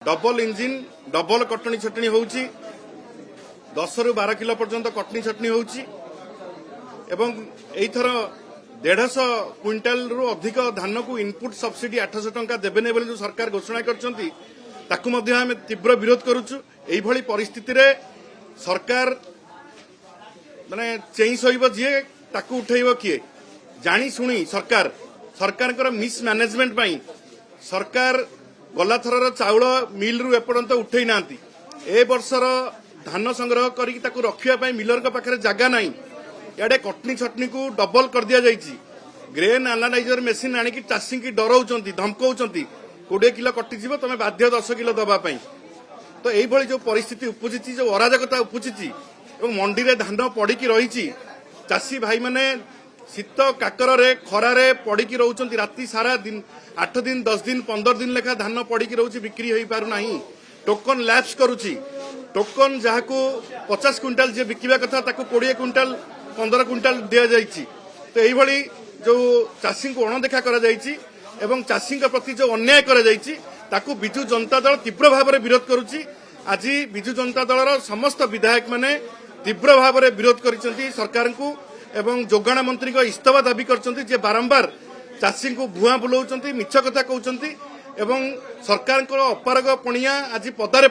Double engine double Katni छटनी होउची 10 रु 12 किलो पर्यंत कटनी छटनी होउची एवं एथर 150 क्विंटाल रु अधिक धान को इनपुट सब्सिडी 800 टंका देबेने बोली जो सरकार घोषणा करछंती ताकू मध्ये हम तीव्र विरोध करूछु। एई भली परिस्थिति रे सरकार माने चेई सहिब जे ताकू उठेइबो किए जानी सुनी सरकार मिस मैनेजमेंट पई सरकार गला थरर चाउल मिल रु एपर्यंत उठेई नांती ए वर्षर धान संग्रह करी ताकू रखिया पई मिलर के पाखरे जागा नाही याडे कटनी छटनी को डबल कर दिया जाईची। ग्रेन एनालाइजर मेसिन आनी की चाषी की डराउचंती धमकाउचंती 20 किलो कटि जीव तमे बाध्य 10 किलो दबा पई। तो एई भली जो परिस्थिति उपजिची जो अराजकता उपजिची एवं मंडी रे धान पड़ी रही चाषी भाई माने शीत काकर रे खरा रे पड़ी रहउचंती राति सारा दिन 8 दिन 10 दिन 15 दिन लेखा धान पड़ी रहउची बिक्री होई पारु नाही। टोकन लैप्स करूची टोकन जहाको 50 क्विंटाल जे बिकिबा कथा ताको 20 क्विंटाल 15 क्विंटाल दिया जाईची। तो एई भली जो चाषी को अणदेखा करा जाईची एवं चाषी प्रति जो अन्याय करा जाईची ताकू बिजू जनता दल तीव्र भाव में विरोध करुची। आज बिजू जनता दलर समस्त विधायक माने तीव्र भाव में विरोध करिसेंती सरकार को एवं जोगाण मंत्री को इस्तीफा दाबी करछंती जे बारंबार चाषी को भुआ बुलाउछंती मिछ कथा कहउछंती एवं सरकार को अपारग पणिया आज पदारे